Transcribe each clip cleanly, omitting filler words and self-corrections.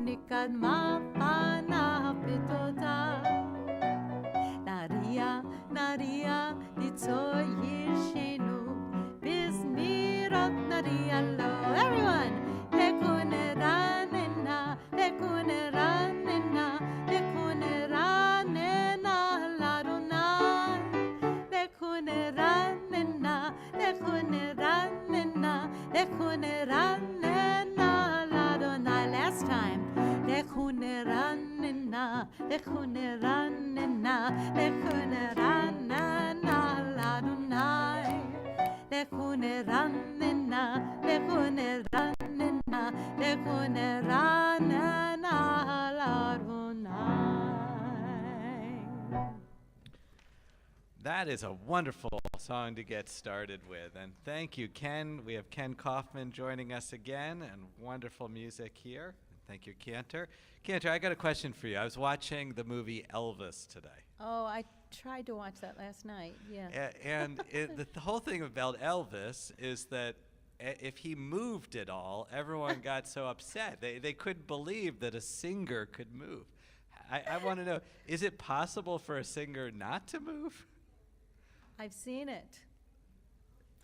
unikad mapanapitoda. Naria, Naria, Litzoy Yishenu, Bismirot Naria Lo. Everyone, Lekuneranena, Lekuneranena, Lekuneranena, Ladonai. Lekuneranena, Lekuneranena, Lekuneranena, Ladonai. Last time, Lekuneranena, Lekuneranena, Lekuneranena, Ladonai. Lekuneranena, Lekuneranena, Lekuneranena, Ladonai. That is a wonderful song to get started with. And thank you, Ken. We have Ken Kaufman joining us again, and wonderful music here. Thank you, Cantor. Cantor, I got a question for you. I was watching the movie Elvis today. Oh, I tried to watch that last night. Yeah. And the whole thing about Elvis is that if he moved at all, everyone got so upset. They couldn't believe that a singer could move. I want to know, is it possible for a singer not to move? I've seen it.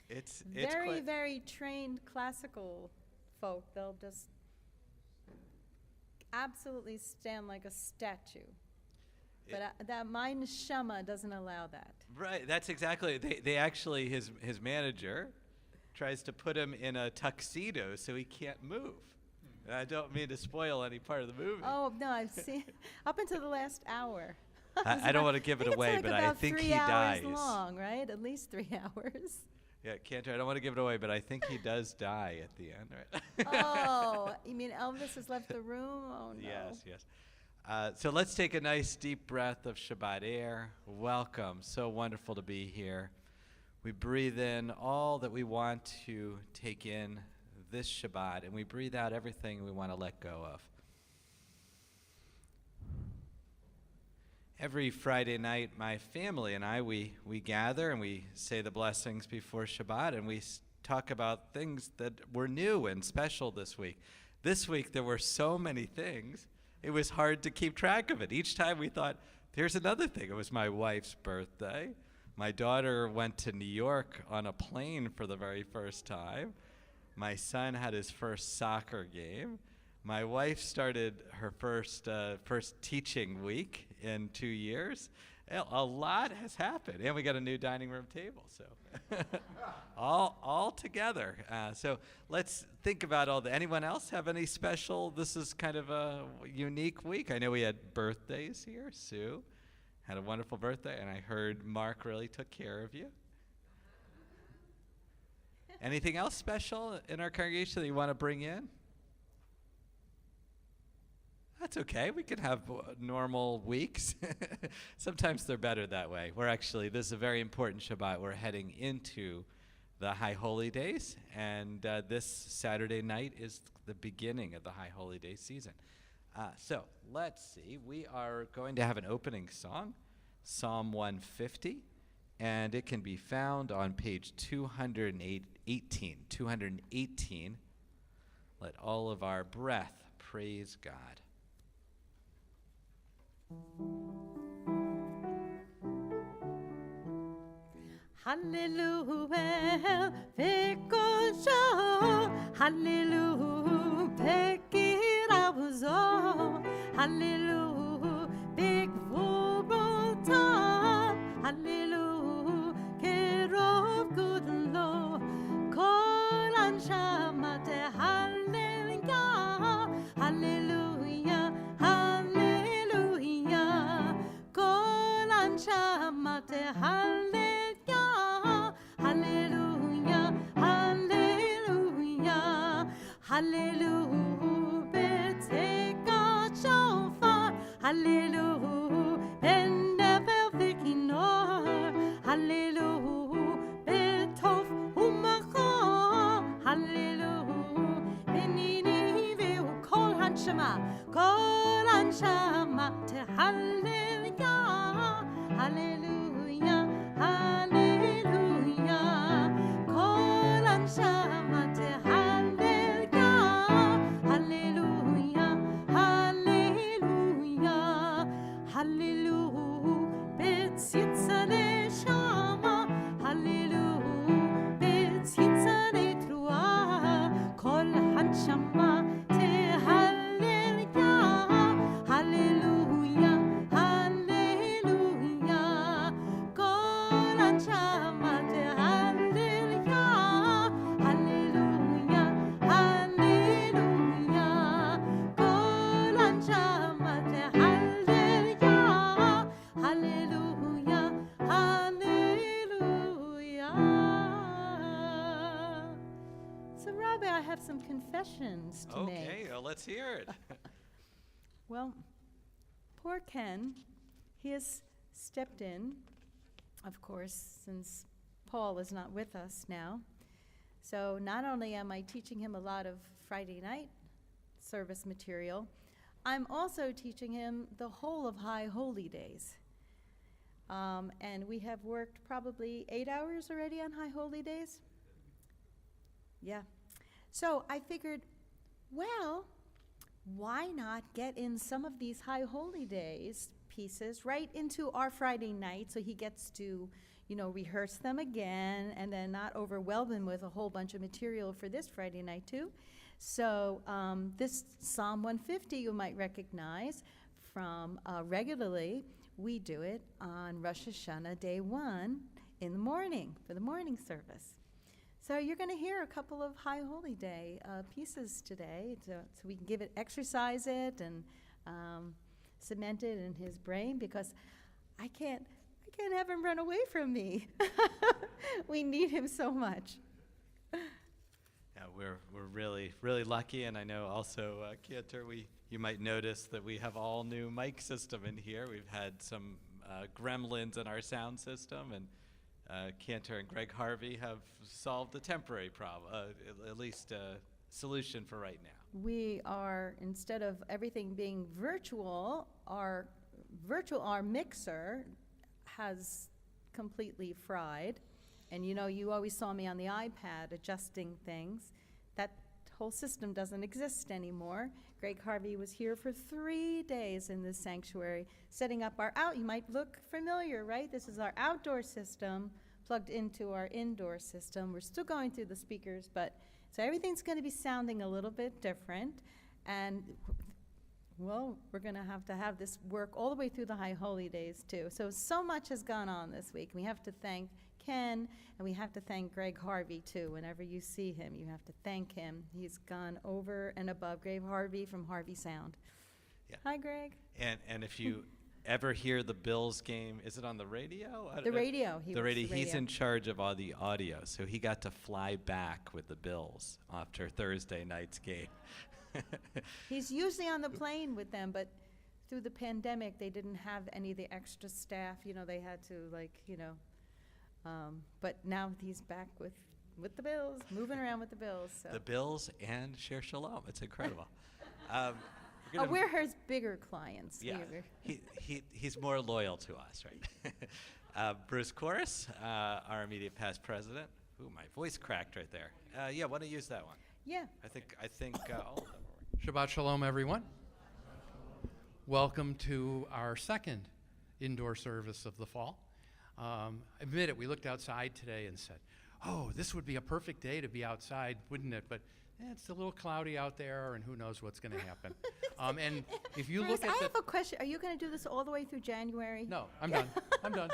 It's very, very trained classical folk. They'll just absolutely stand like a statue. But that my neshama doesn't allow that. Right, that's exactly. They actually, his manager tries to put him in a tuxedo so he can't move. And I don't mean to spoil any part of the movie. Oh no, I've seen up until the last hour. I don't want to give it away, but I think he dies. 3 hours long, right? At least 3 hours. Yeah, Cantor, I don't want to give it away, but I think he does die at the end, right? Oh, you mean Elvis has left the room? Oh no. Yes. So let's take a nice deep breath of Shabbat air. Welcome. So wonderful to be here. We breathe in all that we want to take in this Shabbat, and we breathe out everything we want to let go of. Every Friday night, my family and I, we gather and we say the blessings before Shabbat, and we talk about things that were new and special this week. This week, there were so many things, it was hard to keep track of it. Each time we thought, there's another thing. It was my wife's birthday. My daughter went to New York on a plane for the very first time. My son had his first soccer game. My wife started her first teaching week in 2 years. A lot has happened, and we got a new dining room table, so all together. So let's think about all that. Anyone else have any special? This is kind of a unique week. I know we had birthdays here. Sue had a wonderful birthday, and I heard Mark really took care of you. Anything else special in our congregation that you want to bring in? That's okay. We can have normal weeks. Sometimes they're better that way. This is a very important Shabbat. We're heading into the High Holy Days, and this Saturday night is the beginning of the High Holy Day season. So let's see. We are going to have an opening song, Psalm 150, and it can be found on page 218. 218. Let all of our breath praise God. Hallelujah, Vekosho, Hallelujah, Pekirabuzo, Hallelujah, Big Vobota, Hallelujah, Kerov Gudlo, Koran Shamate, Hallelujah, Hallelujah, Hallelujah, Koran Shamate, Hallelujah. Hallelujah, beteka shofar, hallelujah, benefel vikinor, hallelujah, betof umacho, hallelujah, benini veu kol hanshama te hallelujah, hallelujah, hallelujah, kol hanshama te hallelujah. Hallelujah, confessions to make. Okay, well, let's hear it. Well, poor Ken, he has stepped in, of course, since Paul is not with us now. So not only am I teaching him a lot of Friday night service material, I'm also teaching him the whole of High Holy Days. And we have worked probably 8 hours already on High Holy Days. Yeah. So I figured, well, why not get in some of these High Holy Days pieces right into our Friday night so he gets to, rehearse them again and then not overwhelm him with a whole bunch of material for this Friday night too. So this Psalm 150 you might recognize from regularly. We do it on Rosh Hashanah day 1 in the morning for the morning service. So you're going to hear a couple of High Holy Day pieces today, so we can exercise it and cement it in his brain, because I can't have him run away from me. We need him so much. Yeah, we're really, really lucky, and I know also, Cantor, you might notice that we have all new mic system in here. We've had some gremlins in our sound system, and Cantor and Greg Harvey have solved the temporary problem, at least a solution for right now. We are, instead of everything being virtual, our mixer has completely fried. And you always saw me on the iPad adjusting things. That whole system doesn't exist anymore. Greg Harvey was here for 3 days in this sanctuary, setting up you might look familiar, right? This is our outdoor system plugged into our indoor system. We're still going through the speakers, so everything's going to be sounding a little bit different. And, well, we're going to have this work all the way through the High Holy Days, too. So much has gone on this week. We have to thank Ken, and we have to thank Greg Harvey, too. Whenever you see him, you have to thank him. He's gone over and above. Greg Harvey from Harvey Sound. Yeah. Hi, Greg. And if you ever hear the Bills game, is it on the radio? The radio. He's in charge of all the audio, so he got to fly back with the Bills after Thursday night's game. He's usually on the plane with them, but through the pandemic, they didn't have any of the extra staff. They had to, but now he's back with the Bills, moving around with the Bills. So. The Bills and Share Shalom. It's incredible. We're his bigger clients. Yeah, he's more loyal to us, right? Bruce Corris, our immediate past president. Ooh, my voice cracked right there. Why don't you use that one? Yeah. I think all of them are. Shabbat Shalom, everyone. Welcome to our second indoor service of the fall. Admit it, we looked outside today and said, oh, this would be a perfect day to be outside, wouldn't it? But it's a little cloudy out there, and who knows what's going to happen. And if you Bruce, look at I have a question. Are you going to do this all the way through January? No, I'm done. I'm done.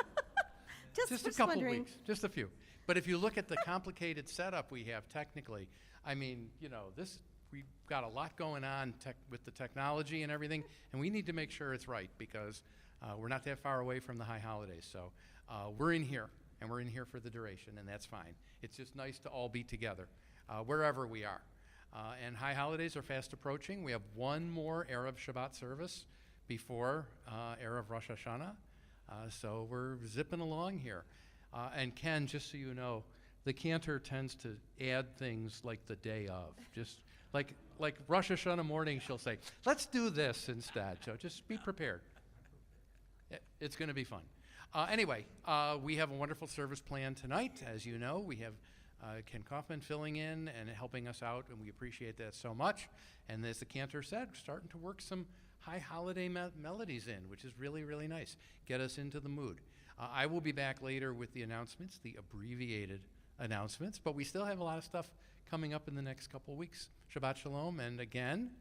Just a couple wondering. weeks, just a few. But if you look at the complicated setup we have technically, I mean, we've got a lot going on with the technology and everything, and we need to make sure it's right, because we're not that far away from the high holidays. So we're in here, and we're in here for the duration, and that's fine. It's just nice to all be together, wherever we are. And high holidays are fast approaching. We have one more Erev Shabbat service before Erev Rosh Hashanah. So we're zipping along here. And Ken, just so you know, the cantor tends to add things like the day of. Just like Rosh Hashanah morning, she'll say, let's do this instead. So just be prepared. It's going to be fun. Anyway, we have a wonderful service plan tonight. As you know, we have Ken Kaufman filling in and helping us out, and we appreciate that so much. And as the cantor said, we're starting to work some high holiday melodies in, which is really, really nice. Get us into the mood. I will be back later with the announcements, the abbreviated announcements, but we still have a lot of stuff coming up in the next couple weeks. Shabbat Shalom, and again,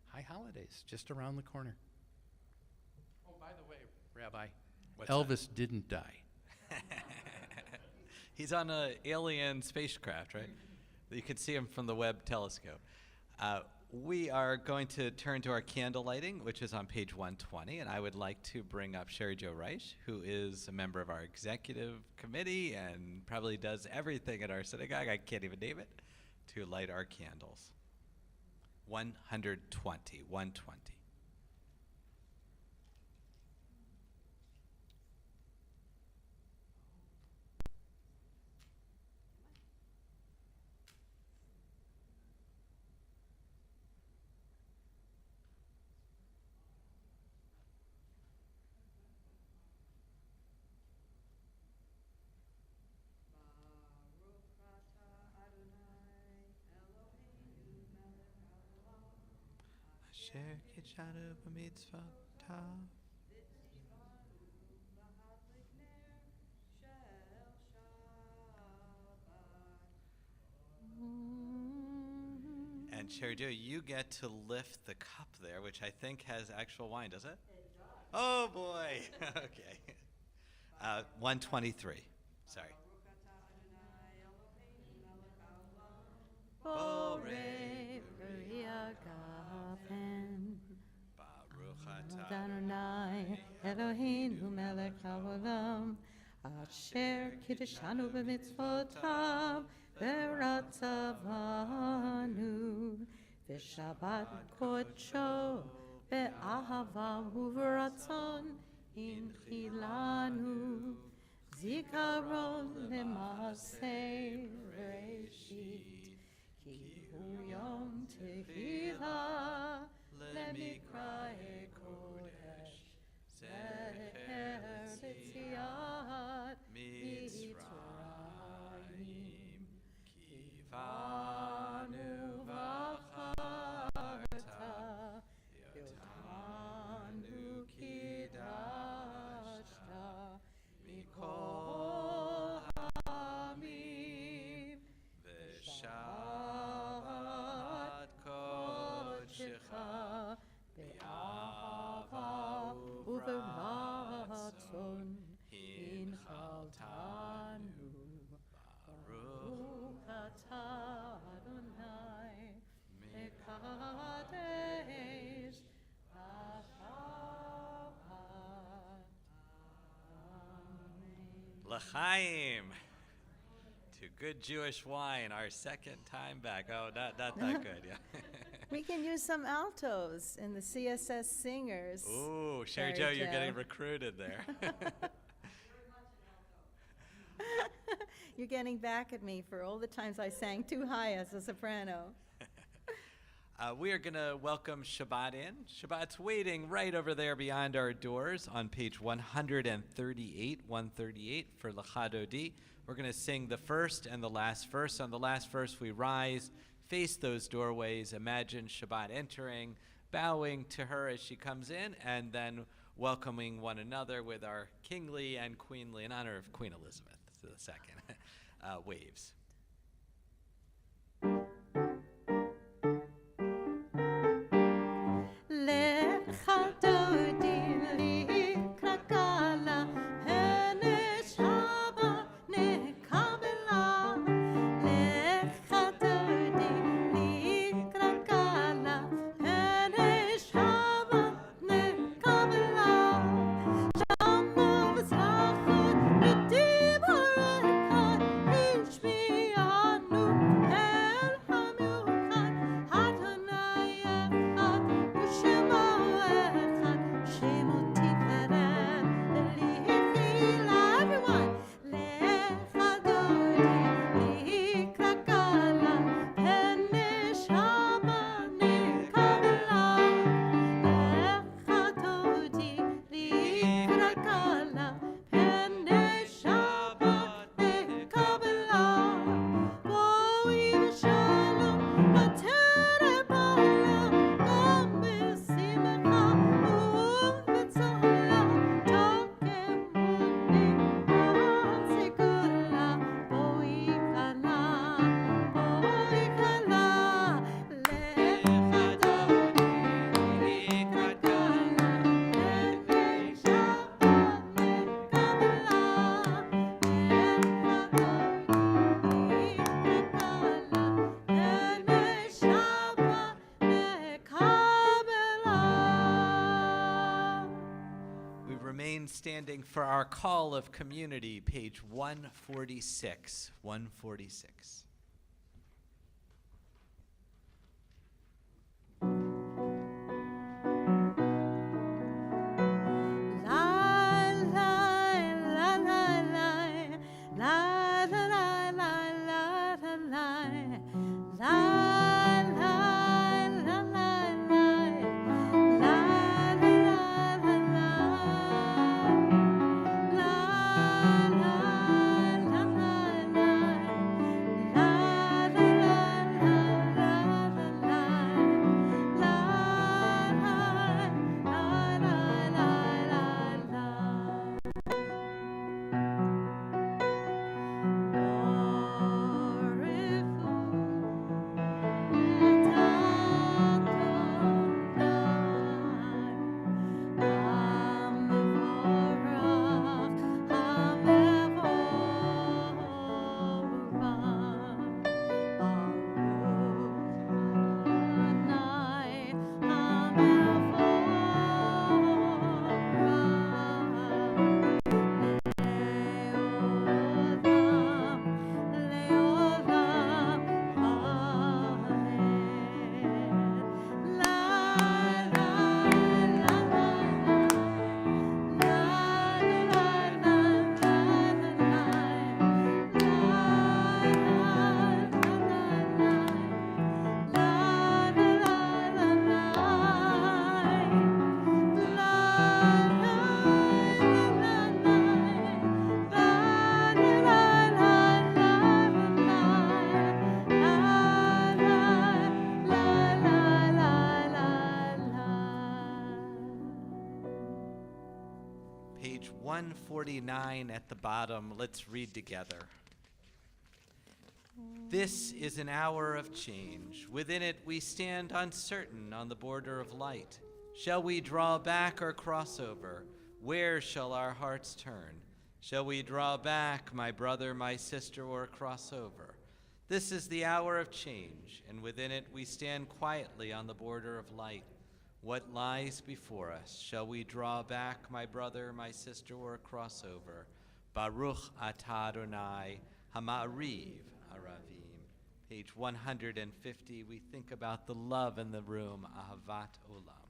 high holidays just around the corner. Oh, by the way, Rabbi, What's Elvis didn't die. He's on an alien spacecraft, right? You can see him from the Webb telescope. We are going to turn to our candle lighting, which is on page 120, and I would like to bring up Sherry Jo Reich, who is a member of our executive committee and probably does everything at our synagogue, I can't even name it, to light our candles. 120. 120. Asher kitshanu b'mitzvotav. And Sherry Jo, you get to lift the cup there, which I think has actual wine, does it? It does. Oh boy. Okay. 123. Sorry. Borei Gafen. Baruch atah Adonai Eloheinu melech haolam, asher kiddushanu b'mitzvotav v'ratzavanu, v'shabbat kodsho be'ahava uv'ratzon inchilanu, zikaron le'maseh Bereshit, ki hu yom Tephila Lemikra Kodesh, Zecher Tzitziat Mitzrayim, Kivanu v'acharta, Yotanu kidashta, Mikol ha'amim, V'shabbat kodshecha, Uveratzon inchaltanu, Baruch atah Adonai mekadesh hashabbat. L'chaim. To good Jewish wine, our second time back. Oh, not that good, yeah. We can use some altos in the CSS singers. Ooh, Sherry Sherry Jo, you're Jo. getting recruited there. You're getting back at me for all the times I sang too high as a soprano. We are going to welcome Shabbat in. Shabbat's waiting right over there beyond our doors on page 138 for L'chadodi. We're going to sing the first and the last verse. On the last verse, we rise, face those doorways, imagine Shabbat entering, bowing to her as she comes in, and then welcoming one another with our kingly and queenly, in honor of Queen Elizabeth II, waves. Standing for our call of community, page 146. 146. Page 149 at the bottom. Let's read together. This is an hour of change. Within it we stand uncertain on the border of light. Shall we draw back or cross over? Where shall our hearts turn? Shall we draw back, my brother, my sister, or cross over? This is the hour of change, and within it we stand quietly on the border of light. What lies before us? Shall we draw back, my brother, my sister, or cross over? Baruch atah Adonai hama'ariv aravim. Page 150, we think about the love in the room, ahavat olam.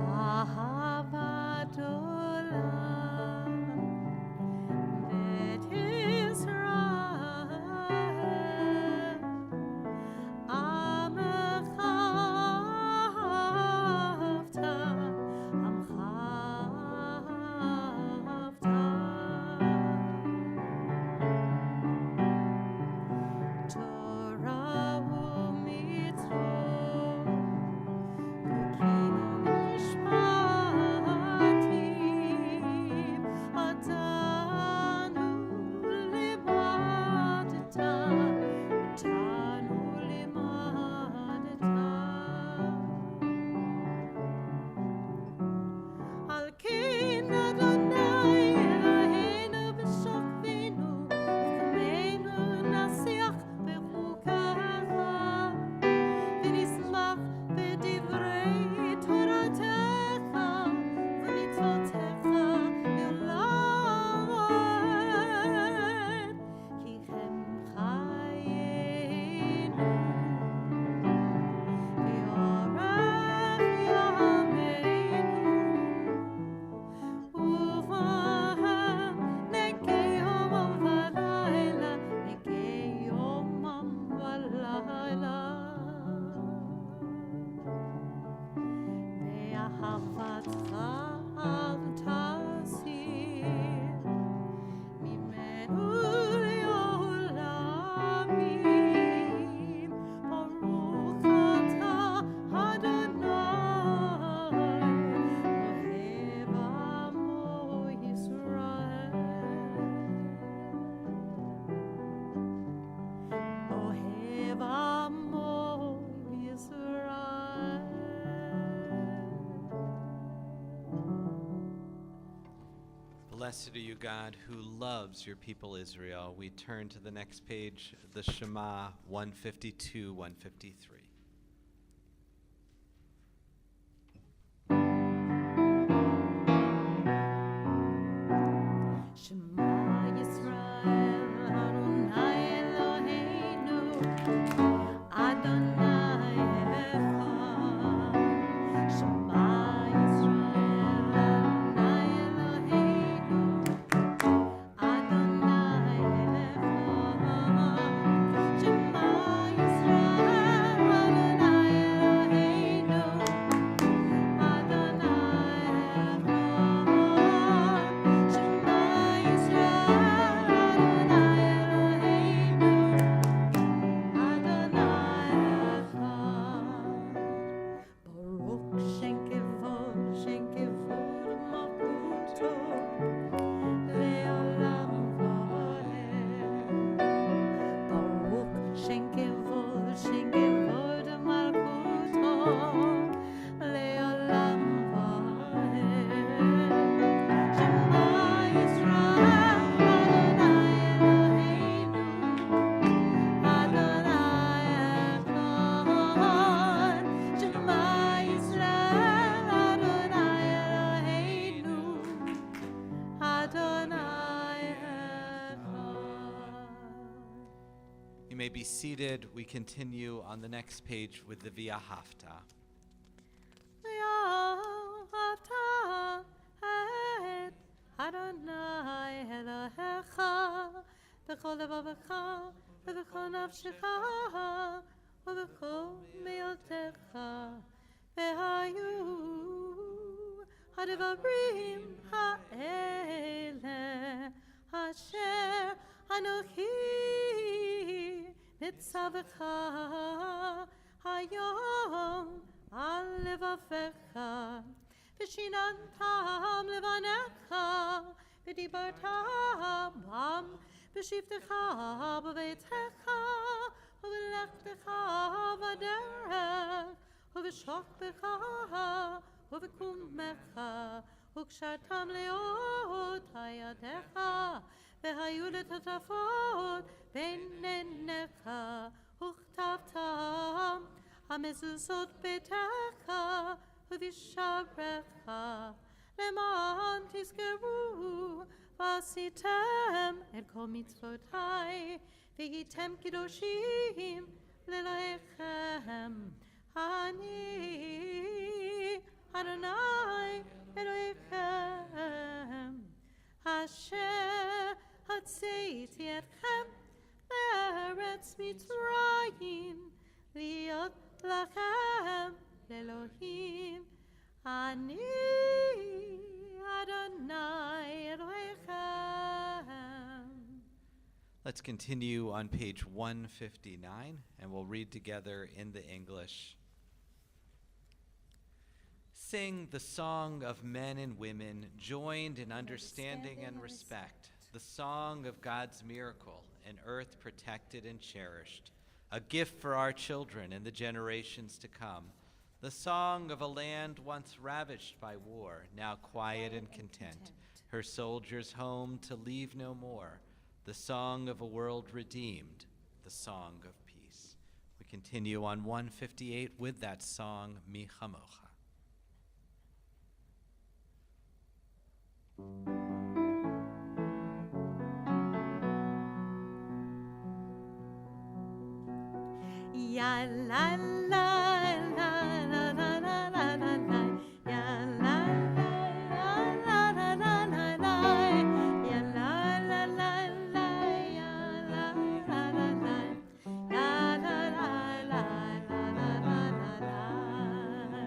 Ahavat olam, Bet Yisrael, Amecha ahavta, Amcha ahavta. Torah u'mitzvot, V'kinu mishpatim, Atanu limadeta, Atanu limadeta. Al ken Adonai Eloheinu b'shofinu, v'kameinu nasiach bechukacha, v'nismach b'divrei Toratecha, v'mitzvotecha yolad, ki chem chayenu, v'yorech yameinu. Uvahem nekei yomam v'layla, nekei yomam v'layla. Be'ahavatcha al tasir, mimenu le'olamim. Baruch atah Adonai, ohev amo Yisrael. Ohev amo Yisrael. Blessed are you, God, who loves your people Israel. We turn to the next page, the Shema 152, 153. Shema Yisrael, Adonai Eloheinu, Adonai Echad. Shema Yisrael, Adonai Eloheinu, Adonai Echad. Shema Yisrael, Adonai Eloheinu, Adonai Echad. Shema Yisrael, Adonai Eloheinu, Adonai Echad. Baruch Shem Kevod Malkuto, Le'olam va'ed. Baruch Shem Kevod Malkuto, Le'olam va'ed. Shema Yisrael, Adonai Eloheinu, Adonai Echad. Shema Yisrael, Adonai Eloheinu, Adonai Echad. You may be seated. We continue on the next page with the V'ahavta. V'ahavta et Adonai Elohecha b'chol levavecha v'b'chol nafshecha v'b'chol me'otecha v'hayu ha'devarim ha'ele asher anochi mitzavecha hayom לבבך, ושיננתם לבניך, ודיברת בם בשבתך בביתך, ובלכתך בדרך, ובשוכבך ובקומך, וקשרתם לאות ידיך, והיו לטפות בין עיניך, וכתבתם המזוזות ביתך ובשעריך, למען תזכרו ועשיתם את כל מצוותי, והייתם קדושים לאלוהיכם. אני אדוני אלוהיכם, אשר הוצאתי אתכם לארץ מצרים, להיות לכם לאלוהים. אני אדוני אלוהיכם. Let's continue on page 159, and we'll read together in the English. Sing the song of men and women joined in understanding and respect, the song of God's miracle, an earth protected and cherished, a gift for our children and the generations to come, the song of a land once ravaged by war, now quiet and content, her soldiers home to leave no more, the song of a world redeemed, the song of peace. We continue on 158 with that song, Mi Chamocha. Ya la la la la la la la la la, ya la la la la la la la, ya la la la la, ya la la la la, ya la la la la la la la.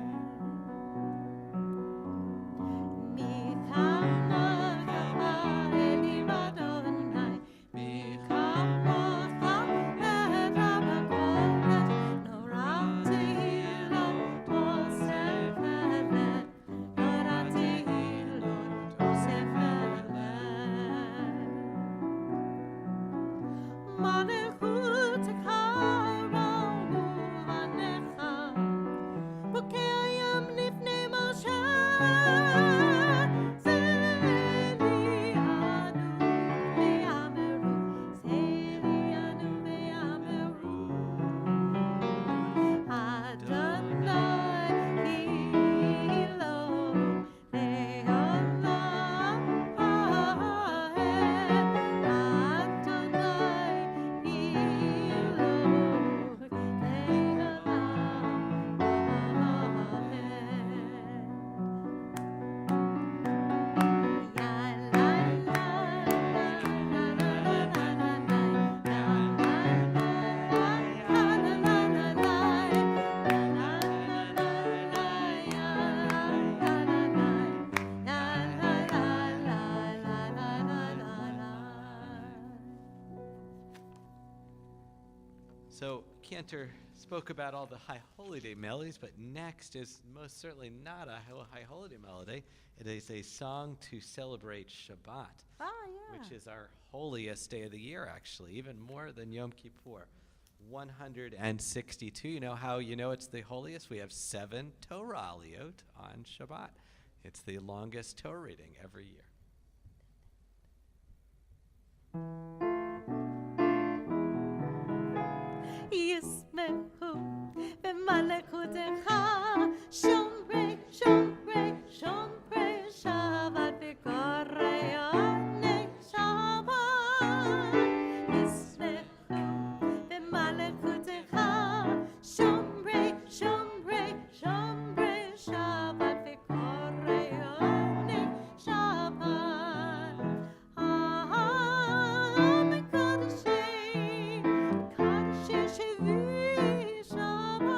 Mi chamocha elim Adonai, mi chamocha So Cantor spoke about all the High Holy Day melodies, but next is most certainly not a High Holy Day melody. It is a song to celebrate Shabbat, which is our holiest day of the year, actually, even more than Yom Kippur. 162. You know how you know it's the holiest? We have 7 Torah aliyot on Shabbat. It's the longest Torah reading every year. ישמחו במלכותך, שומרי, שומרי, שומרי שבת וקוראי שבת. ישמחו במלכותך, שומרי, שומרי, שומרי שבת וקוראי שבת. מקודשים, קודשי שבי שבת,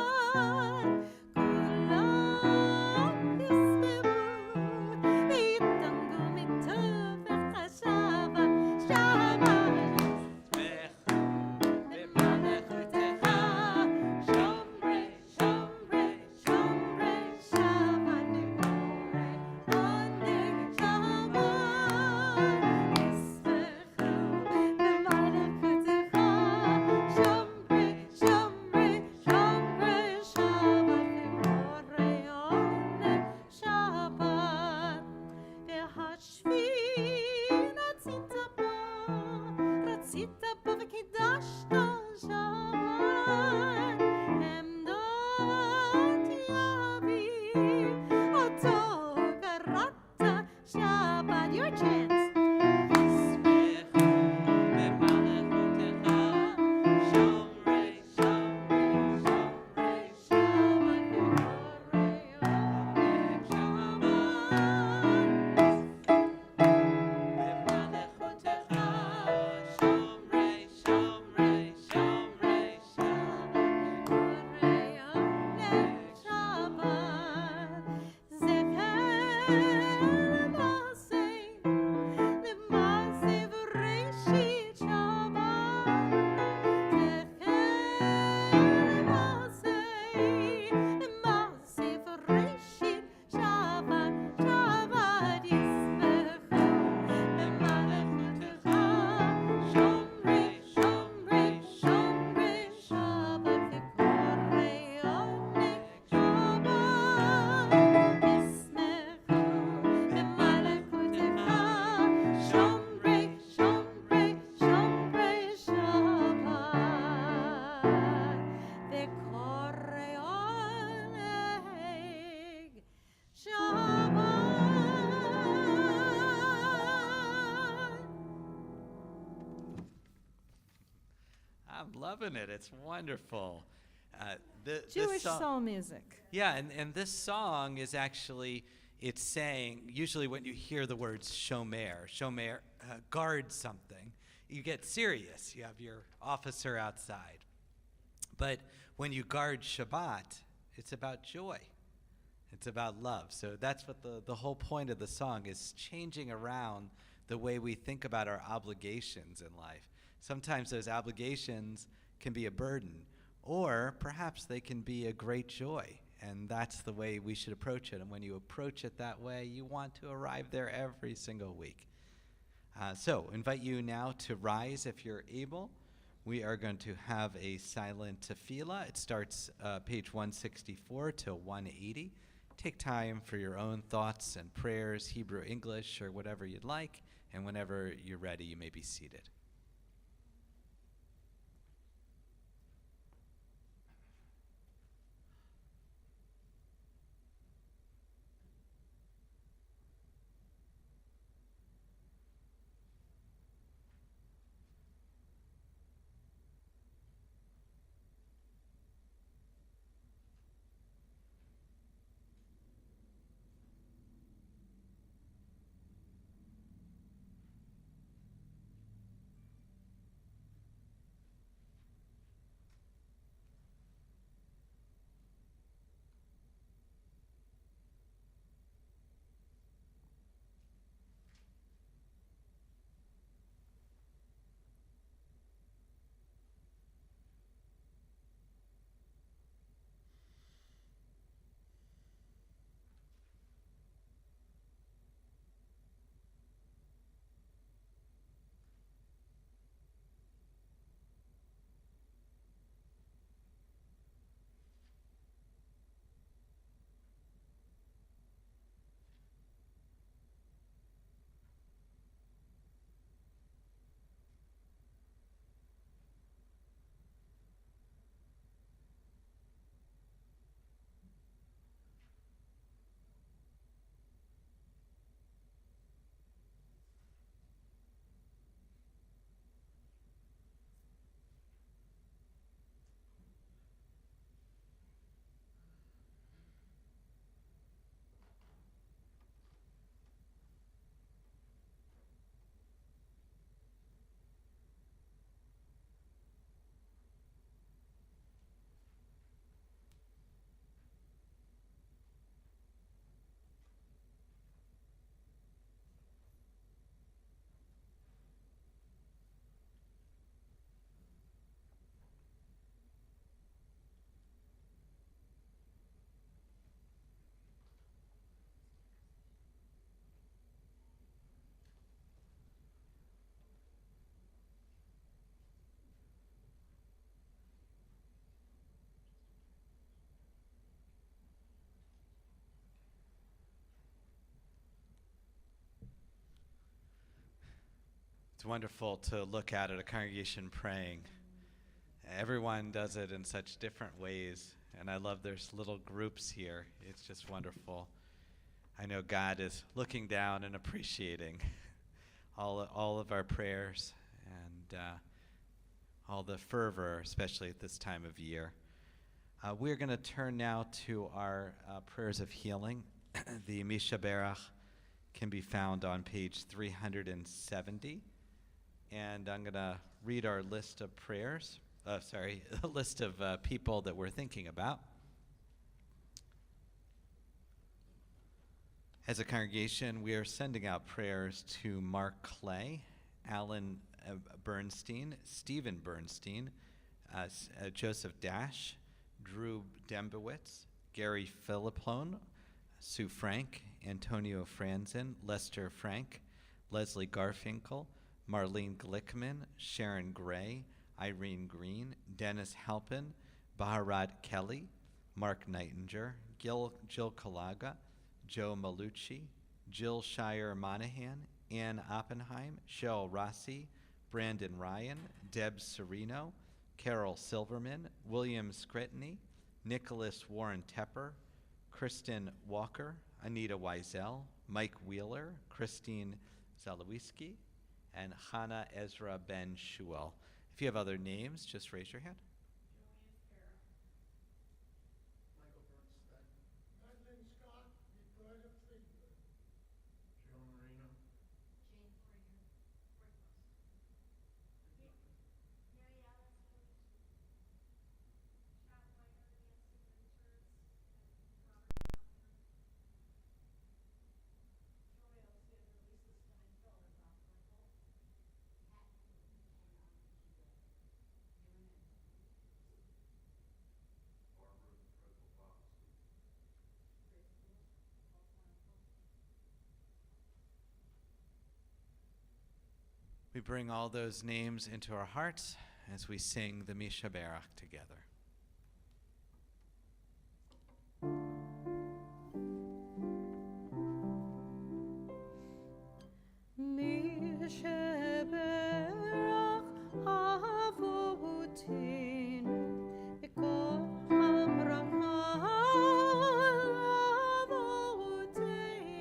loving it. It's wonderful. This Jewish song- soul music. Yeah, and this song is actually, it's saying, usually when you hear the words shomer, guard something, you get serious. You have your officer outside. But when you guard Shabbat, it's about joy. It's about love. So that's what the whole point of the song is, changing around the way we think about our obligations in life. Sometimes those obligations can be a burden, or perhaps they can be a great joy. And that's the way we should approach it. And when you approach it that way, you want to arrive there every single week. So invite you now to rise if you're able. We are going to have a silent Tephila. It starts page 164 to 180. Take time for your own thoughts and prayers, Hebrew, English, or whatever you'd like. And whenever you're ready, you may be seated. It's wonderful to look at a congregation praying. Everyone does it in such different ways, and I love there's little groups here. It's just wonderful. I know God is looking down and appreciating all of our prayers and all the fervor, especially at this time of year. We're going to turn now to our prayers of healing. The Misha Berach can be found on page 370. And I'm going to read our list of prayers. A list of people that we're thinking about. As a congregation, we are sending out prayers to Mark Clay, Alan Bernstein, Stephen Bernstein, Joseph Dash, Drew Dembowitz, Gary Philippone, Sue Frank, Antonio Franzen, Lester Frank, Leslie Garfinkel, Marlene Glickman, Sharon Gray, Irene Green, Dennis Halpin, Baharat Kelly, Mark Nightinger, Jill Kalaga, Joe Malucci, Jill Shire Monahan, Ann Oppenheim, Cheryl Rossi, Brandon Ryan, Deb Serino, Carol Silverman, William Scretany, Nicholas Warren Tepper, Kristen Walker, Anita Wiesel, Mike Wheeler, Christine Zalowiski, and Hannah Ezra Ben Shuel. If you have other names, just raise your hand. We bring all those names into our hearts as we sing the Mishaberach together. Mishaberach Avotenu Ekol HaBracha Avotenu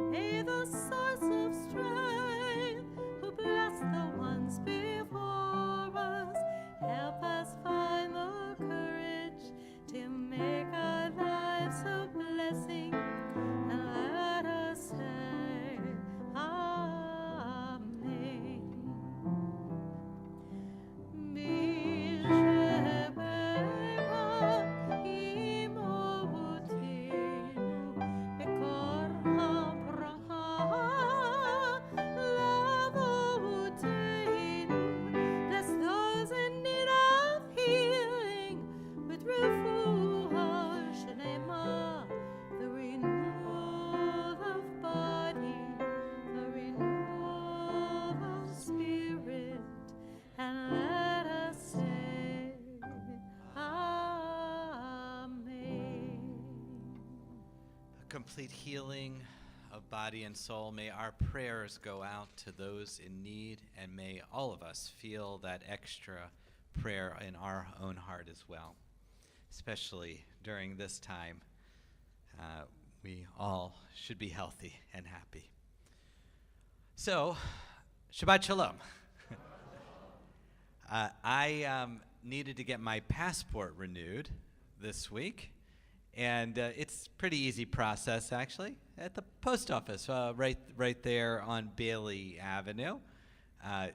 May the source of strength who bless the ones before us help us find the courage to make our lives a blessing, and let us say Amen. Mishaberach imotenu ekor habracha lavotenu. Bless those in need of healing with refuah shlema, the renewal of body, the renewal of spirit, and let us say Amen. A complete healing of body and soul. May our prayers go out to those in need, and may all of us feel that extra prayer in our own heart as well, especially during this time. We all should be healthy and happy. So, Shabbat Shalom. I needed to get my passport renewed this week, and it's a pretty easy process, actually, at the post office, right there on Bailey Avenue.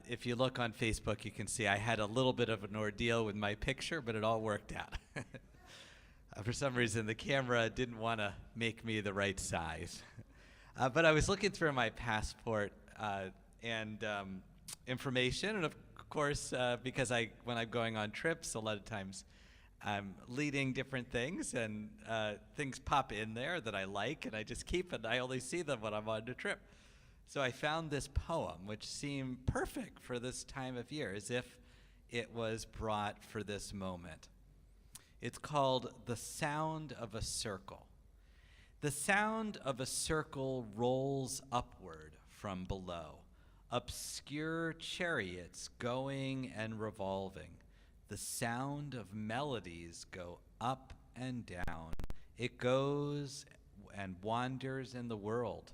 If you look on Facebook, you can see I had a little bit of an ordeal with my picture, but it all worked out. For some reason, the camera didn't want to make me the right size. But I was looking through my passport and information, and of course, because when I'm going on trips, a lot of times I'm leading different things, and things pop in there that I like, and I just keep it. I only see them when I'm on the trip. So I found this poem, which seemed perfect for this time of year, as if it was brought for this moment. It's called The Sound of a Circle. The sound of a circle rolls upward from below, obscure chariots going and revolving. The sound of melodies go up and down. It goes and wanders in the world.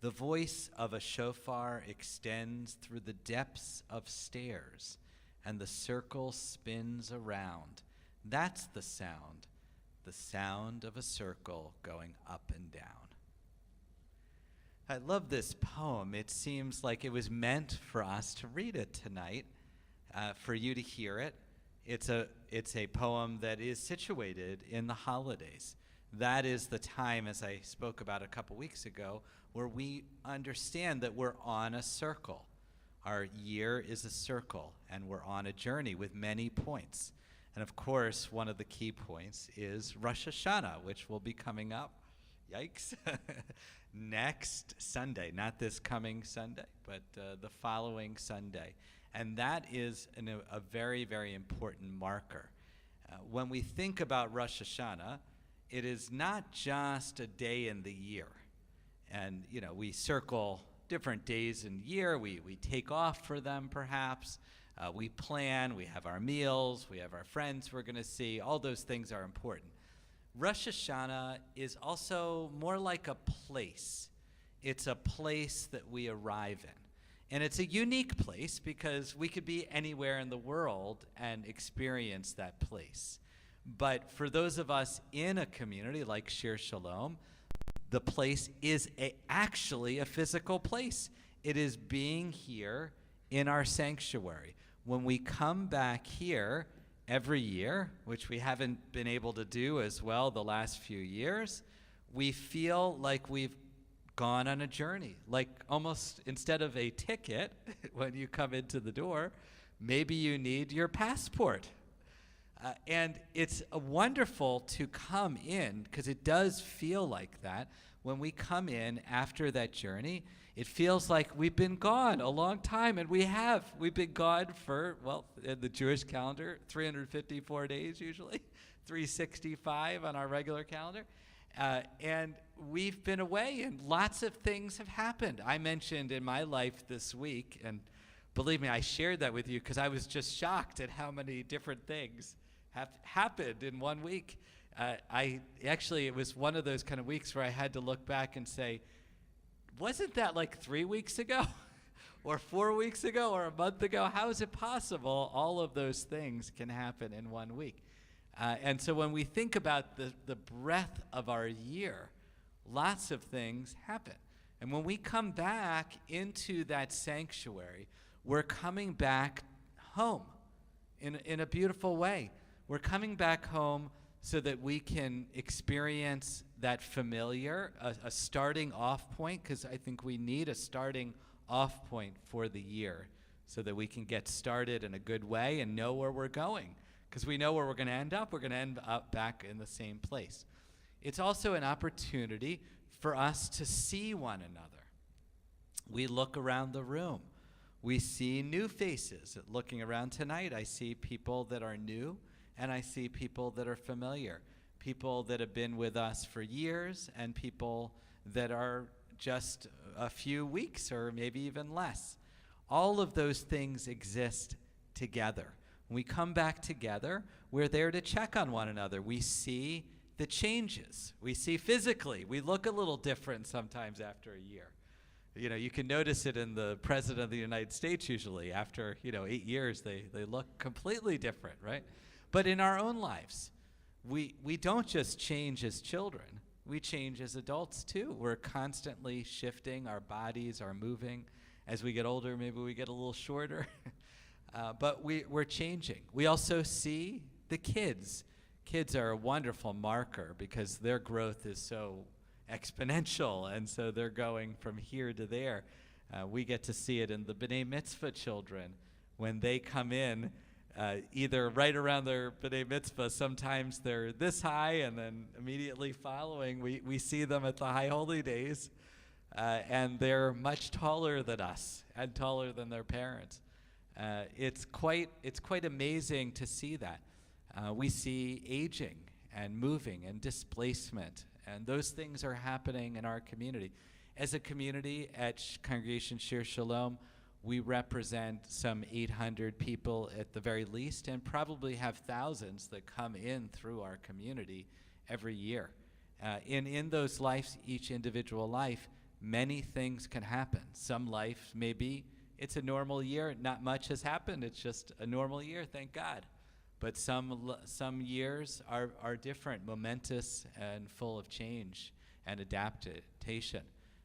The voice of a shofar extends through the depths of stairs, and the circle spins around. That's the sound of a circle going up and down. I love this poem. It seems like it was meant for us to read it tonight, for you to hear it. It's a poem that is situated in the holidays. That is the time, as I spoke about a couple weeks ago, where we understand that we're on a circle. Our year is a circle, and we're on a journey with many points. And of course, one of the key points is Rosh Hashanah, which will be coming up, yikes, next Sunday. Not this coming Sunday, but the following Sunday. And that is a very, very important marker. When we think about Rosh Hashanah, it is not just a day in the year. And, we circle different days in the year. We take off for them, perhaps. We plan, we have our meals, we have our friends we're going to see. All those things are important. Rosh Hashanah is also more like a place. It's a place that we arrive in. And it's a unique place because we could be anywhere in the world and experience that place. But for those of us in a community like Shir Shalom, the place is actually a physical place. It is being here in our sanctuary. When we come back here every year, which we haven't been able to do as well the last few years, we feel like we've gone on a journey. Like almost instead of a ticket when you come into the door, maybe you need your passport. And it's wonderful to come in, because it does feel like that. When we come in after that journey, it feels like we've been gone a long time, and we have. We've been gone for, well, in the Jewish calendar, 354 days usually, 365 on our regular calendar. And we've been away, and lots of things have happened. I mentioned in my life this week, and believe me, I shared that with you because I was just shocked at how many different things have happened in 1 week. It was one of those kind of weeks where I had to look back and say, wasn't that like 3 weeks ago or 4 weeks ago or a month ago? How is it possible all of those things can happen in 1 week? And so when we think about the breadth of our year, lots of things happen. And when we come back into that sanctuary, we're coming back home in a beautiful way. We're coming back home so that we can experience that familiar, a starting off point, because I think we need a starting off point for the year so that we can get started in a good way and know where we're going. Because we know where we're going to end up. We're going to end up back in the same place. It's also an opportunity for us to see one another. We look around the room. We see new faces. Looking around tonight, I see people that are new, and I see people that are familiar, people that have been with us for years, and people that are just a few weeks or maybe even less. All of those things exist together. When we come back together, we're there to check on one another. We see the changes. We see physically. We look a little different sometimes after a year. You know, you can notice it in the President of the United States usually. After, 8 years, they look completely different, right? But in our own lives, we don't just change as children. We change as adults too. We're constantly shifting. Our bodies are moving. As we get older, maybe we get a little shorter. But we're changing. We also see the kids. Kids are a wonderful marker because their growth is so exponential, and so they're going from here to there. We get to see it in the B'nai Mitzvah children. When they come in, either right around their B'nai Mitzvah, sometimes they're this high, and then immediately following, we see them at the High Holy Days, and they're much taller than us and taller than their parents. It's quite amazing to see that. We see aging and moving and displacement, and those things are happening in our community. As a community at Congregation Shir Shalom, we represent some 800 people at the very least, and probably have thousands that come in through our community every year. In those lives, each individual life, many things can happen. Some life maybe it's a normal year, not much has happened, it's just a normal year, thank God. But some years are different, momentous and full of change and adaptation.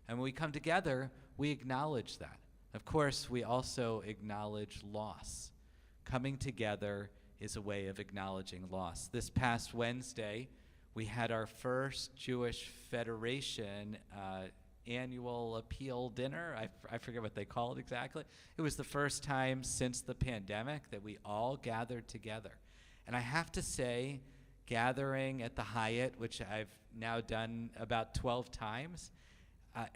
And when we come together, we acknowledge that. Of course, we also acknowledge loss. Coming together is a way of acknowledging loss. This past Wednesday, we had our first Jewish Federation annual appeal dinner. I forget what they call it exactly. It was the first time since the pandemic that we all gathered together. And I have to say, gathering at the Hyatt, which I've now done about 12 times,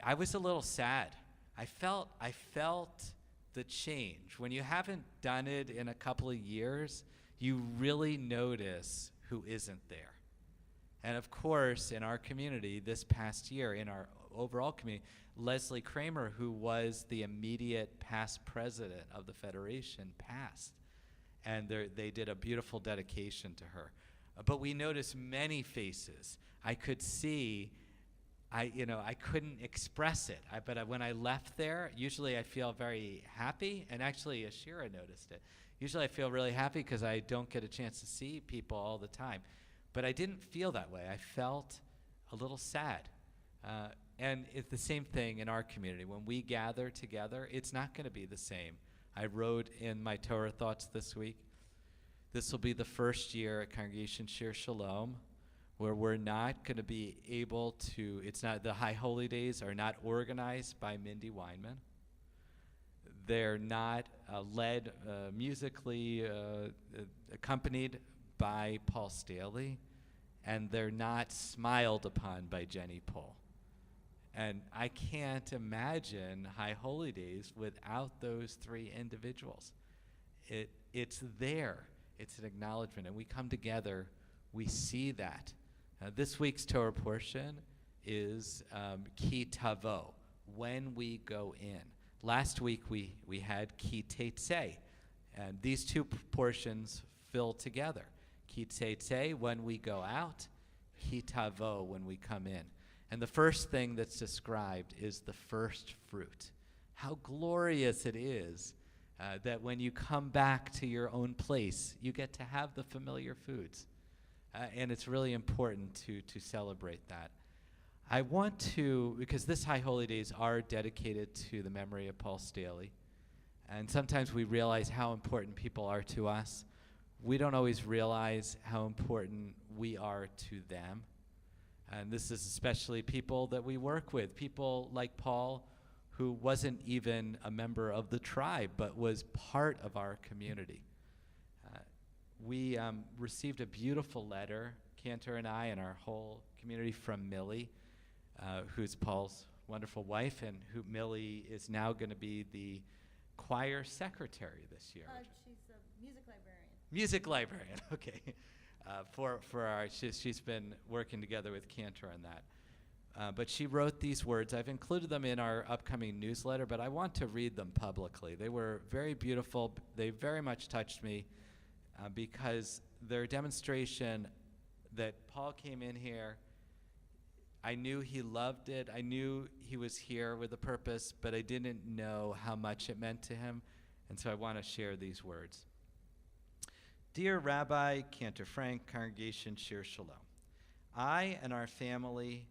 I was a little sad. I felt the change. When you haven't done it in a couple of years, you really notice who isn't there. And of course, in our community this past year, in our overall community, Leslie Kramer, who was the immediate past president of the Federation, passed. And they did a beautiful dedication to her. But we noticed many faces. I could see I couldn't express it. But when I left there, usually I feel very happy, and actually Ashira noticed it. Usually I feel really happy because I don't get a chance to see people all the time. But I didn't feel that way. I felt a little sad. And it's the same thing in our community. When we gather together, it's not going to be the same. I wrote in my Torah thoughts this week, this will be the first year at Congregation Shir Shalom where we're not going to be able to, it's not, the High Holy Days are not organized by Mindy Weinman. They're not led musically, accompanied by Paul Staley, and they're not smiled upon by Jenny Pohl. And I can't imagine High Holy Days without those three individuals. It's there. It's an acknowledgement, and we come together, we see that. This week's Torah portion is Ki Tavo, when we go in. Last week we had Ki Teitzei, and these two portions fill together. Ki Teitzei, when we go out, Ki Tavo, when we come in. And the first thing that's described is the first fruit. How glorious it is that when you come back to your own place, you get to have the familiar foods. And it's really important to celebrate that. I want to, because this High Holy Days are dedicated to the memory of Paul Staley, and sometimes we realize how important people are to us. We don't always realize how important we are to them. And this is especially people that we work with, people like Paul, who wasn't even a member of the tribe, but was part of our community. We received a beautiful letter, Cantor and I and our whole community, from Millie, who's Paul's wonderful wife, and who Millie is now going to be the choir secretary this year. She's a music librarian. Music librarian, okay. For our, she's been working together with Cantor on that. But she wrote these words. I've included them in our upcoming newsletter, but I want to read them publicly. They were very beautiful. They very much touched me because their demonstration that Paul came in here, I knew he loved it. I knew he was here with a purpose, but I didn't know how much it meant to him. And so I want to share these words. Dear Rabbi Cantor Frank, Congregation Shir Shalom, I and our family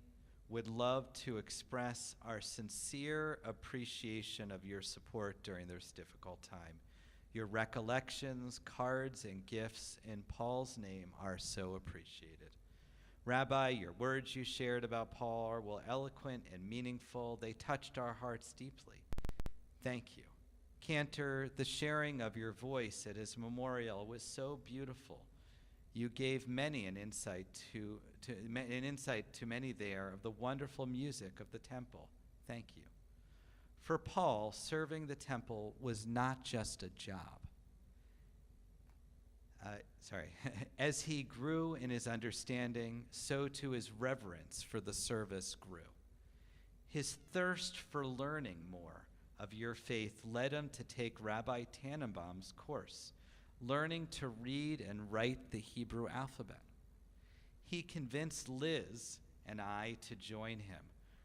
would love to express our sincere appreciation of your support during this difficult time. Your recollections, cards, and gifts in Paul's name are so appreciated. Rabbi, your words you shared about Paul were eloquent and meaningful. They touched our hearts deeply. Thank you. Cantor, the sharing of your voice at his memorial was so beautiful. You gave many an insight to many there of the wonderful music of the temple. Thank you. For Paul, serving the temple was not just a job. As he grew in his understanding, so too his reverence for the service grew. His thirst for learning more of your faith led him to take Rabbi Tannenbaum's course, learning to read and write the Hebrew alphabet. He convinced Liz and I to join him.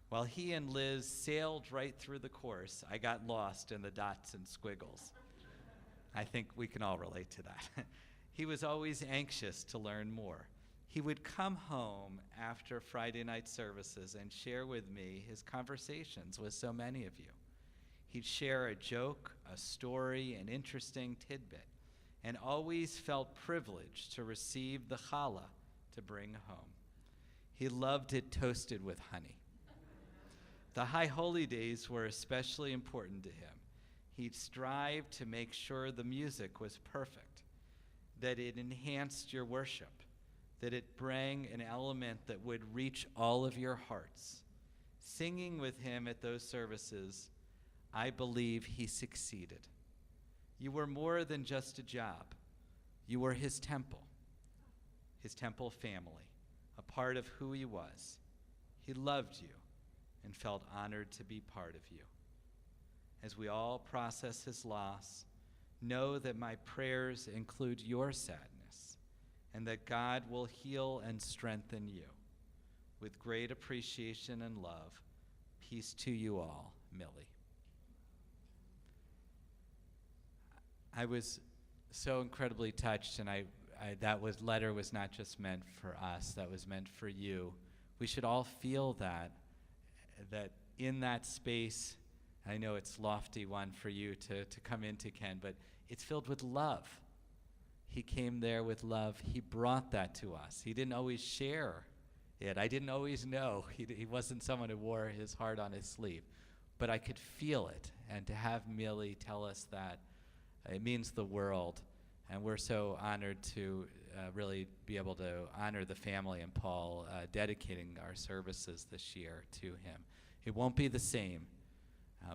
While he and Liz sailed right through the course, I got lost in the dots and squiggles. I think we can all relate to that. He was always anxious to learn more. He would come home after Friday night services and share with me his conversations with so many of you. He'd share a joke, a story, an interesting tidbit, and always felt privileged to receive the challah to bring home. He loved it toasted with honey. The High Holy Days were especially important to him. He'd strive to make sure the music was perfect, that it enhanced your worship, that it bring an element that would reach all of your hearts. Singing with him at those services, I believe he succeeded. You were more than just a job. You were his temple family, a part of who he was. He loved you and felt honored to be part of you. As we all process his loss, know that my prayers include your sadness and that God will heal and strengthen you. With great appreciation and love, peace to you all, Millie. I was so incredibly touched, and that letter was not just meant for us, that was meant for you. We should all feel that in that space, I know it's lofty one for you to come into, Ken, but it's filled with love. He came there with love. He brought that to us. He didn't always share it. I didn't always know. He wasn't someone who wore his heart on his sleeve, but I could feel it. And to have Millie tell us that, it means the world. And we're so honored to really be able to honor the family and Paul dedicating our services this year to him. It won't be the same,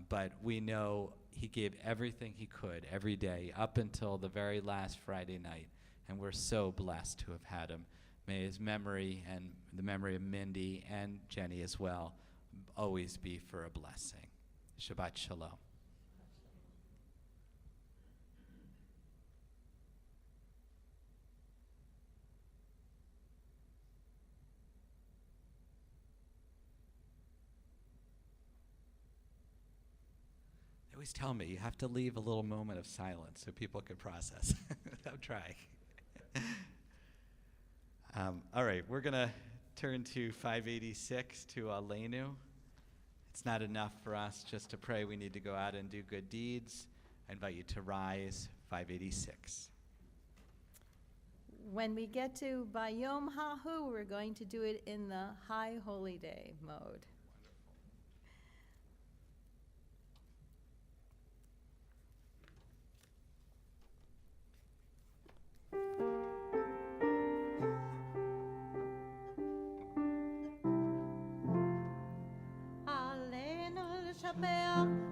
but we know he gave everything he could every day up until the very last Friday night, and we're so blessed to have had him. May his memory and the memory of Mindy and Jenny as well always be for a blessing. Shabbat Shalom. They always tell me you have to leave a little moment of silence so people can process. I'm trying. All right, we're going to turn to 586 to Aleinu. It's not enough for us just to pray. We need to go out and do good deeds. I invite you to rise, 586. When we get to Bayom Hahu, we're going to do it in the High Holy Day mode.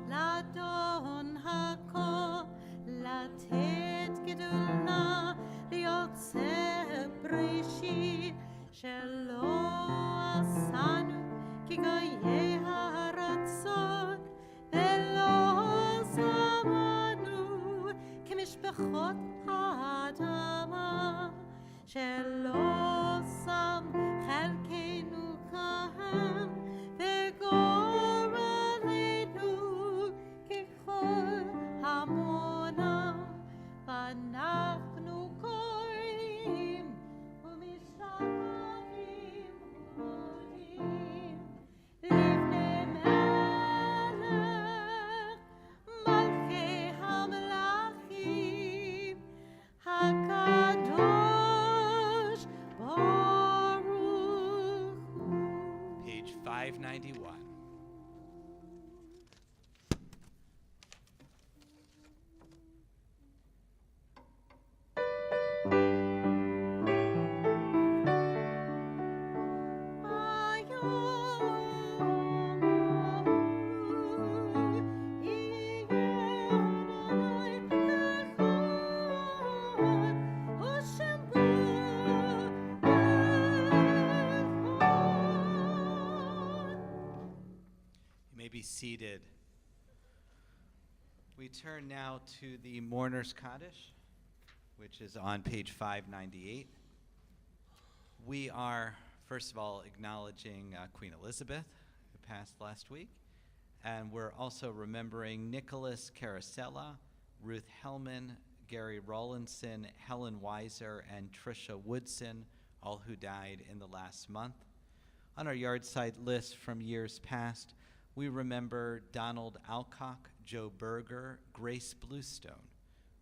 לאדון הכל, לתת גדולה, ליוצר בראשית, שלא עשנו כגויי הרצון, ולא זמנו כמשפחות האדמה, שלא שם חלקנו כהם, ואנחנו קוראים ומשתחווים ומודים לפני מלך מלכי המלכים הקדוש ברוך הוא. Page 591. Be seated. We turn now to the Mourner's Kaddish, which is on page 598. We are, first of all, acknowledging Queen Elizabeth, who passed last week, and we're also remembering Nicholas Carosella, Ruth Hellman, Gary Rawlinson, Helen Weiser, and Tricia Woodson, all who died in the last month. On our yard-side list from years past, we remember Donald Alcock, Joe Berger, Grace Bluestone,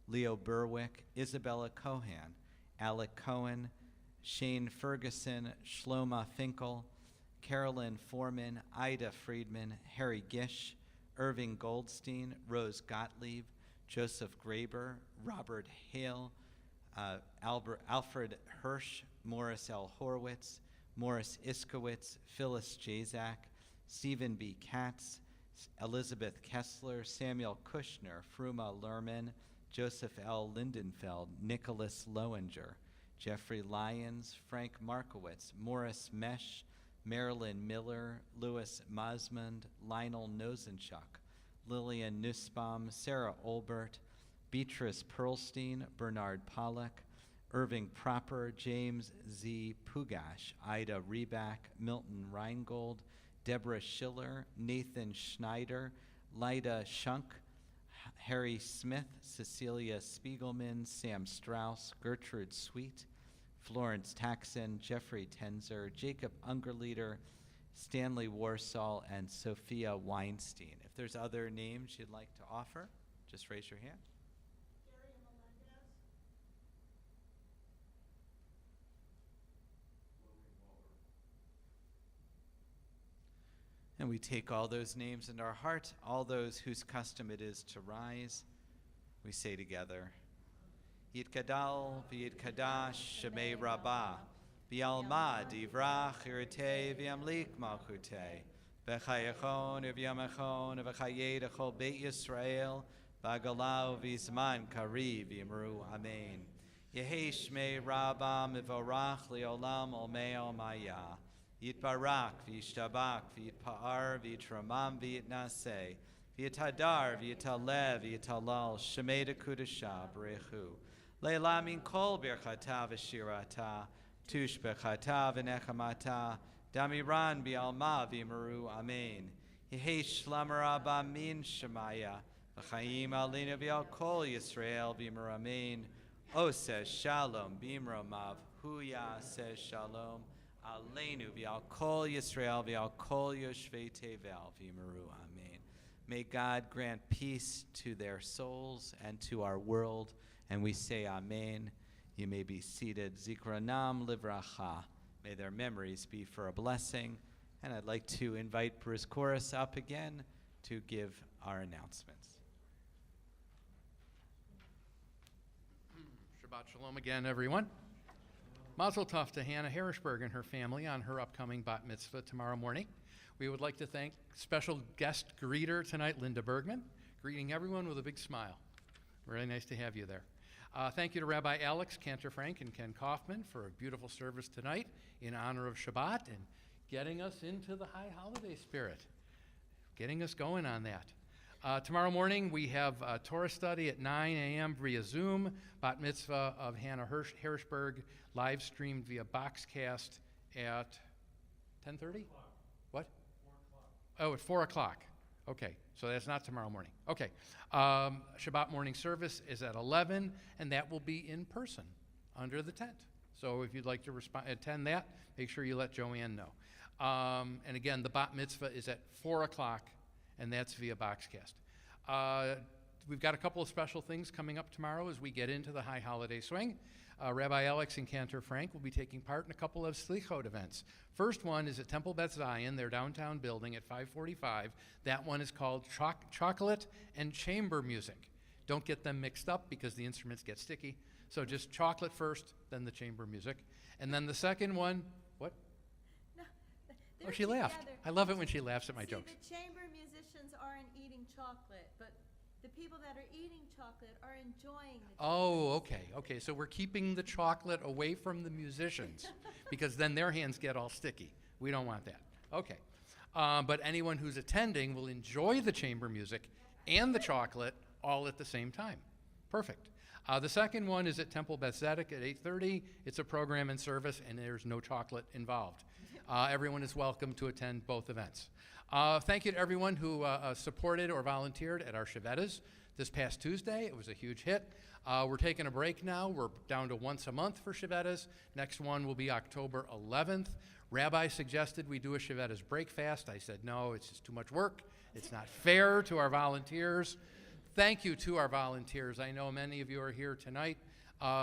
Leo Berwick, Isabella Cohan, Alec Cohen, Shane Ferguson, Shloma Finkel, Carolyn Foreman, Ida Friedman, Harry Gish, Irving Goldstein, Rose Gottlieb, Joseph Graber, Robert Hale, Alfred Hirsch, Morris L. Horwitz, Morris Iskowitz, Phyllis Jazak, Stephen B. Katz, Elizabeth Kessler, Samuel Kushner, Fruma Lerman, Joseph L. Lindenfeld, Nicholas Lowinger, Jeffrey Lyons, Frank Markowitz, Morris Mesh, Marilyn Miller, Louis Mosmond, Lionel Nosenchuk, Lillian Nussbaum, Sarah Olbert, Beatrice Pearlstein, Bernard Pollack, Irving Proper, James Z. Pugash, Ida Reback, Milton Reingold, Deborah Schiller, Nathan Schneider, Lyda Schunk, Harry Smith, Cecilia Spiegelman, Sam Strauss, Gertrude Sweet, Florence Taxon, Jeffrey Tenzer, Jacob Ungerleader, Stanley Warsaw, and Sophia Weinstein. If there's other names you'd like to offer, just raise your hand. And we take all those names into our heart, all those whose custom it is to rise. We say together, Yitkadal v'yitkadash shemei rabbah, v'yalma divrach irite v'yamlik malchute, v'chayachon v'yamachon v'chayed echol beit Yisrael, v'agalau v'zman kari v'yimru amen. Yehi shmei rabbah mivorach li'olam olmei olmaya. Yitbarak, v'yishtabak, v'yitpa'ar, v'yitramam, v'yitnaseh, v'yitadar, v'yitalev, v'yitalal, shemei dekudasha, b'rechu. Le'la min kol birchata v'shirata, tush b'chata v'nechamata, damiran b'alma v'yimaru, amen. Yehi shlam rabba min shemaya, v'chaim alinu v'al kol Yisrael v'yimaru, amen. O says shalom, b'imromav, huya says shalom, Aleinu v'al kol Yisrael v'al kol yoshvei tevel v'yimaru, amen. May God grant peace to their souls and to our world, and we say amen. You may be seated. Zikranam livracha. May their memories be for a blessing. And I'd like to invite Bruce Chorus up again to give our announcements. Shabbat shalom again, everyone. Mazel tov to Hannah Harrisberg and her family on her upcoming bat mitzvah tomorrow morning. We would like to thank special guest greeter tonight, Linda Bergman, greeting everyone with a big smile. Really nice to have you there. Thank you to Rabbi Alex Cantor Frank and Ken Kaufman for a beautiful service tonight in honor of Shabbat and getting us into the high holiday spirit, getting us going on that. Tomorrow morning, we have a Torah study at 9 a.m. via Zoom, bat mitzvah of Hannah Harrisberg, live streamed via Boxcast at 10:30? What? 4 o'clock. Oh, at 4 o'clock. Okay, so that's not tomorrow morning. Okay, Shabbat morning service is at 11, and that will be in person under the tent. So if you'd like to attend that, make sure you let Joanne know. And again, the bat mitzvah is at 4 o'clock, and that's via Boxcast. We've got a couple of special things coming up tomorrow as we get into the high holiday swing. Rabbi Alex and Cantor Frank will be taking part in a couple of Slichot events. First one is at Temple Beth Zion, their downtown building at 545. That one is called Chocolate and Chamber Music. Don't get them mixed up because the instruments get sticky. So just chocolate first, then the chamber music. And then the second one, what? No, Oh, she laughed. I love it when she laughs at my jokes. The chamber musicians aren't eating chocolate, but the people that are eating chocolate are enjoying the chocolate. Oh, okay. So we're keeping the chocolate away from the musicians because then their hands get all sticky. We don't want that. Okay. But anyone who's attending will enjoy the chamber music and the chocolate all at the same time. Perfect. The second one is at Temple Beth Zedek at 8:30. It's a program and service, and there's no chocolate involved. Everyone is welcome to attend both events. Thank you to everyone who supported or volunteered at our Shevetas this past Tuesday. It was a huge hit. We're taking a break now. We're down to once a month for Shevetas. Next one will be October 11th. Rabbi suggested we do a Shevetas break fast. I said, no, it's just too much work. It's not fair to our volunteers. Thank you to our volunteers. I know many of you are here tonight.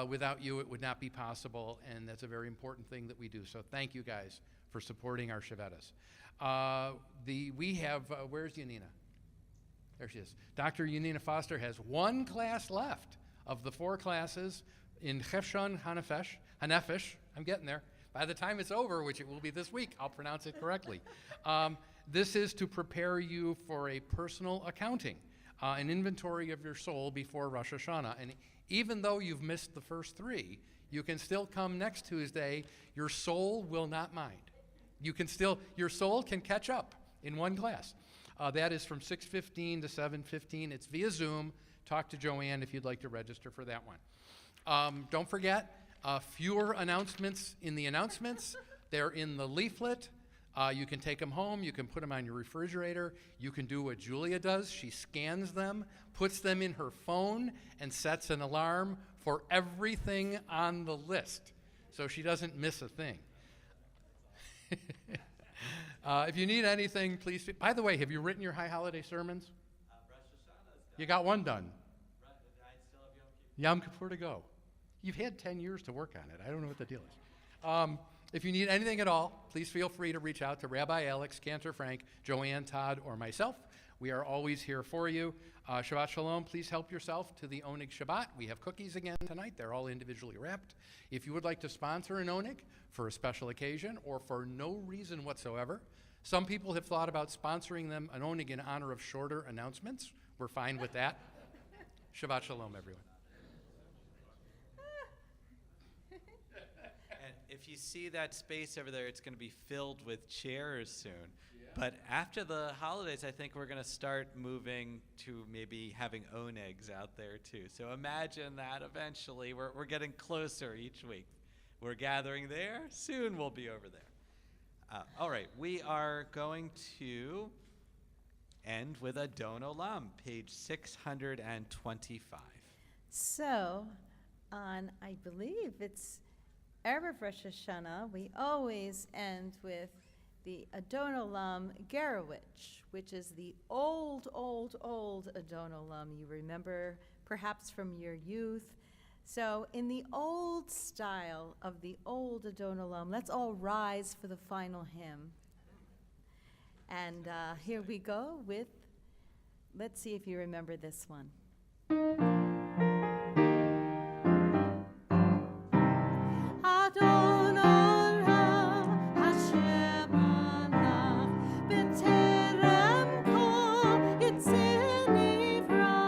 Without you, it would not be possible, and that's a very important thing that we do. So thank you guys for supporting our Shevetas. We have, where's Yanina? There she is. Dr. Yanina Foster has one class left of the 4 classes in Chefshon Hanefesh. I'm getting there. By the time it's over, which it will be this week, I'll pronounce it correctly. This is to prepare you for a personal accounting, an inventory of your soul before Rosh Hashanah. And even though you've missed the first 3, you can still come next Tuesday. Your soul will not mind. Your soul can catch up in one class. That is from 6:15 to 7:15. It's via Zoom. Talk to Joanne if you'd like to register for that one. Don't forget, Fewer announcements in the announcements. They're in the leaflet. You can take them home. You can put them on your refrigerator. You can do what Julia does. She scans them, puts them in her phone, and sets an alarm for everything on the list so she doesn't miss a thing. If you need anything, please. By the way, have you written your high holiday sermons? You got one done. Yom Kippur to go. You've had 10 years to work on it. I don't know what the deal is. If you need anything at all, please feel free to reach out to Rabbi Alex, Cantor Frank, Joanne Todd, or myself. We are always here for you. Shabbat Shalom. Please help yourself to the Oneg Shabbat. We have cookies again tonight. They're all individually wrapped. If you would like to sponsor an Oneg for a special occasion or for no reason whatsoever, some people have thought about sponsoring them an Oneg in honor of shorter announcements. We're fine with that. Shabbat Shalom, everyone. And if you see that space over there, it's going to be filled with chairs soon. But after the holidays, I think we're going to start moving to maybe having onegs out there too. So imagine that eventually. We're getting closer each week. We're gathering there. Soon we'll be over there. All right, we are going to end with Adon Olam, page 625. So, on, I believe it's Erev Rosh Hashanah, we always end with the Adon Olam Gerowich, which is the old Adon Olam you remember perhaps from your youth. So in the old style of the old Adon Olam, let's all rise for the final hymn. And here we go with, let's see if you remember this one. Adon Olam, Hashem Malach, B'terem kol yitzir nivra,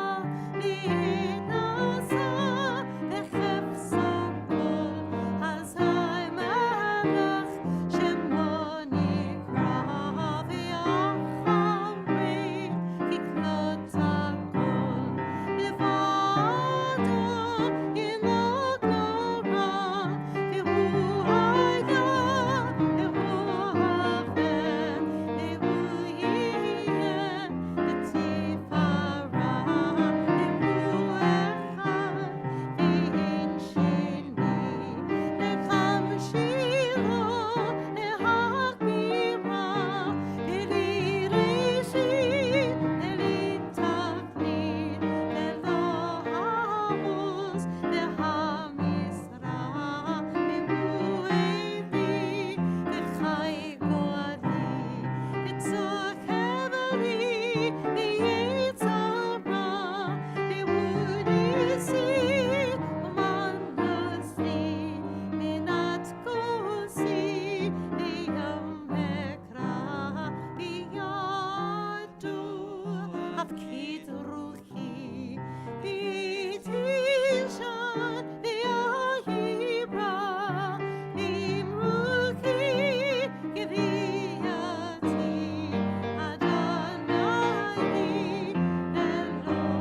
V'nasa v'chefsa kol, Hazai Malach, Shemo nikra, V'yachamri, Kiklot hakol, Levado yilog nora, V'hu haya, V'hu haven, V'hu yiyeh, V'tifara, V'hu echad, V'hin sheni, Lecham shiro, Lehagbira, V'li reishit, V'li tachlit, V'lo hamuz, V'hamisra, V'hu eidi, V'chai godli, V'tzok heveli, V'yitzara, V'hu nisi, U'manasni, Minat kosi, V'yom ekra, V'yadu, Avkid ruchi, V'tishan, V'yahibra, V'imruchi, Giviyati, Adonai, Elohim.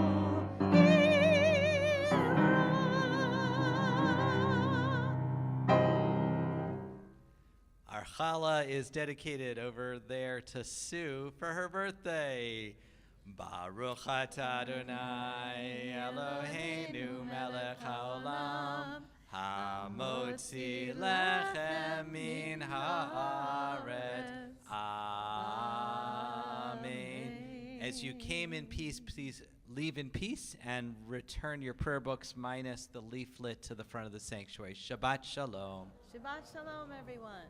Our challah is dedicated over there to Sue for her birthday. Baruch atah Adonai Eloheinu melech haolam hamotzi lechem min haaretz. Amen. As you came in peace, please leave in peace and return your prayer books minus the leaflet to the front of the sanctuary. Shabbat shalom. Shabbat Shalom, everyone.